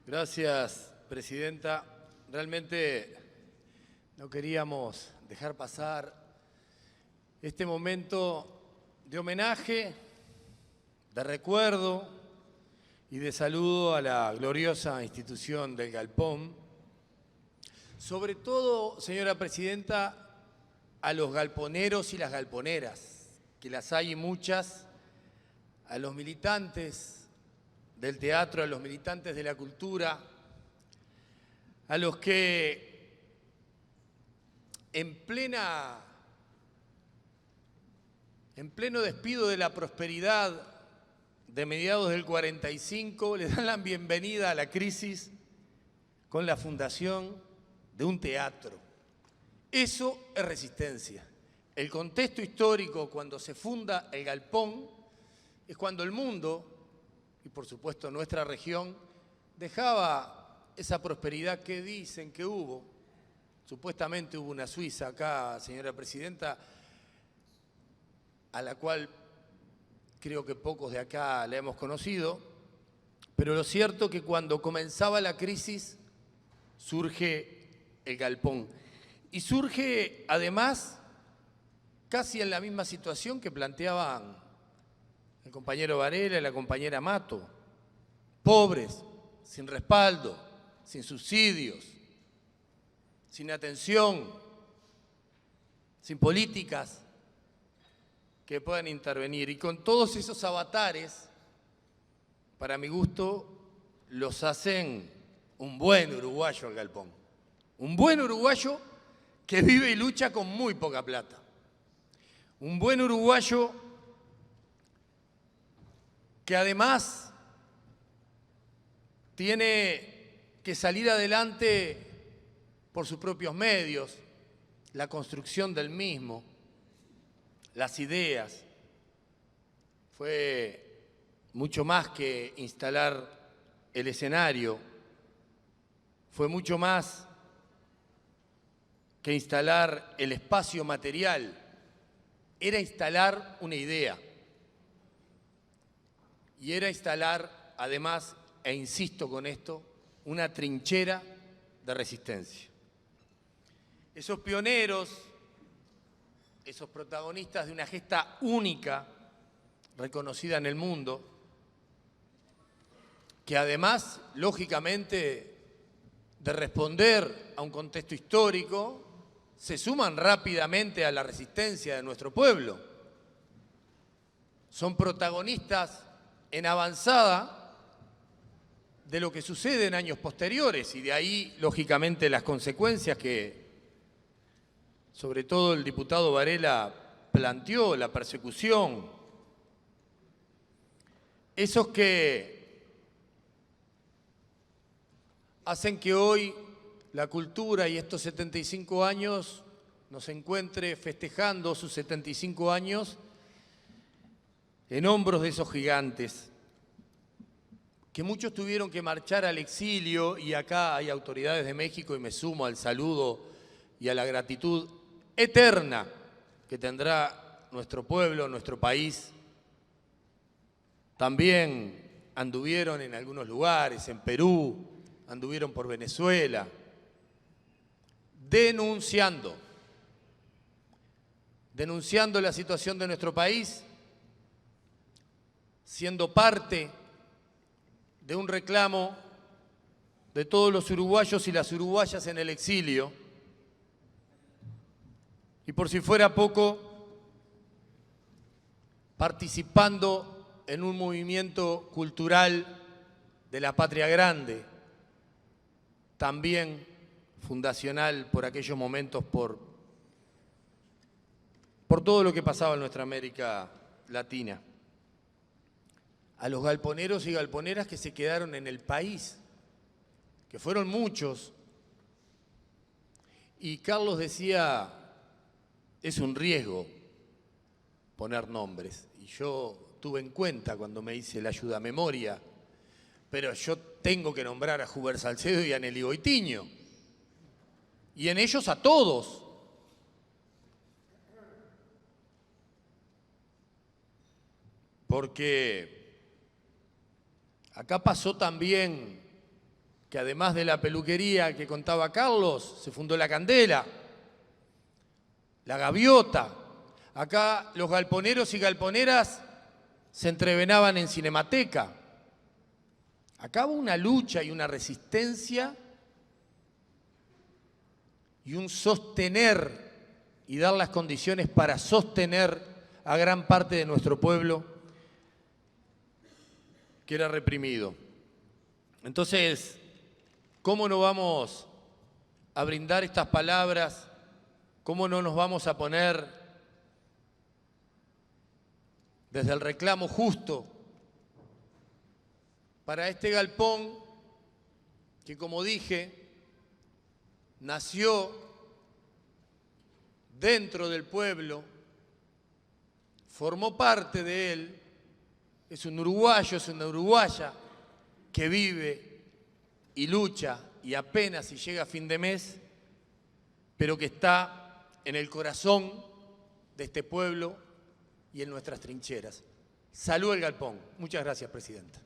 Gracias, Presidenta. Realmente no queríamos dejar pasar este momento de homenaje, de recuerdo y de saludo a la gloriosa institución del Galpón. Sobre todo, señora Presidenta, a los galponeros y las galponeras, que las hay muchas, a los militantes del teatro, a los militantes de la cultura, a los que en pleno despido de la prosperidad de mediados del 45, le dan la bienvenida a la crisis con la fundación de un teatro. Eso es resistencia. El contexto histórico cuando se funda el Galpón es cuando el mundo, y por supuesto nuestra región, dejaba esa prosperidad que dicen que hubo. Supuestamente hubo una Suiza acá, señora Presidenta, a la cual creo que pocos de acá la hemos conocido, pero lo cierto es que cuando comenzaba la crisis surge el Galpón. Y surge además casi en la misma situación que planteaban el compañero Varela y la compañera Mato. Pobres, sin respaldo, sin subsidios, sin atención, sin políticas que puedan intervenir. Y con todos esos avatares, para mi gusto, los hacen un buen uruguayo el Galpón. Un buen uruguayo que vive y lucha con muy poca plata. Un buen uruguayo que además tiene que salir adelante por sus propios medios, la construcción del mismo, las ideas. Fue mucho más que instalar el escenario, fue mucho más que instalar el espacio material, era instalar una idea. Y era instalar, además, e insisto con esto, una trinchera de resistencia. Esos pioneros, esos protagonistas de una gesta única, reconocida en el mundo, que además, lógicamente, de responder a un contexto histórico, se suman rápidamente a la resistencia de nuestro pueblo. Son protagonistas en avanzada de lo que sucede en años posteriores y de ahí, lógicamente, las consecuencias que, sobre todo el diputado Varela planteó, la persecución. Esos que hacen que hoy la cultura y estos 75 años nos encuentre festejando sus 75 años en hombros de esos gigantes, que muchos tuvieron que marchar al exilio, y acá hay autoridades de México y me sumo al saludo y a la gratitud eterna que tendrá nuestro pueblo, nuestro país. También anduvieron en algunos lugares, en Perú, anduvieron por Venezuela, denunciando la situación de nuestro país, siendo parte de un reclamo de todos los uruguayos y las uruguayas en el exilio. Y por si fuera poco, participando en un movimiento cultural de la Patria Grande, también fundacional por aquellos momentos, por todo lo que pasaba en nuestra América Latina. A los galponeros y galponeras que se quedaron en el país, que fueron muchos. Y Carlos decía, es un riesgo poner nombres. Y yo tuve en cuenta cuando me hice la ayuda a memoria, pero yo tengo que nombrar a Huber Salcedo y a Nelly Goitiño. Y en ellos a todos. Porque acá pasó también que además de la peluquería que contaba Carlos, se fundó La Candela, La Gaviota. Acá los galponeros y galponeras se entrevenaban en Cinemateca. Acá hubo una lucha y una resistencia y un sostener y dar las condiciones para sostener a gran parte de nuestro pueblo que era reprimido. Entonces, ¿cómo no vamos a brindar estas palabras? ¿Cómo no nos vamos a poner desde el reclamo justo para este galpón que, como dije, nació dentro del pueblo, formó parte de él, es un uruguayo, es una uruguaya que vive y lucha y apenas si llega a fin de mes, pero que está en el corazón de este pueblo y en nuestras trincheras. Salud el galpón. Muchas gracias, Presidenta.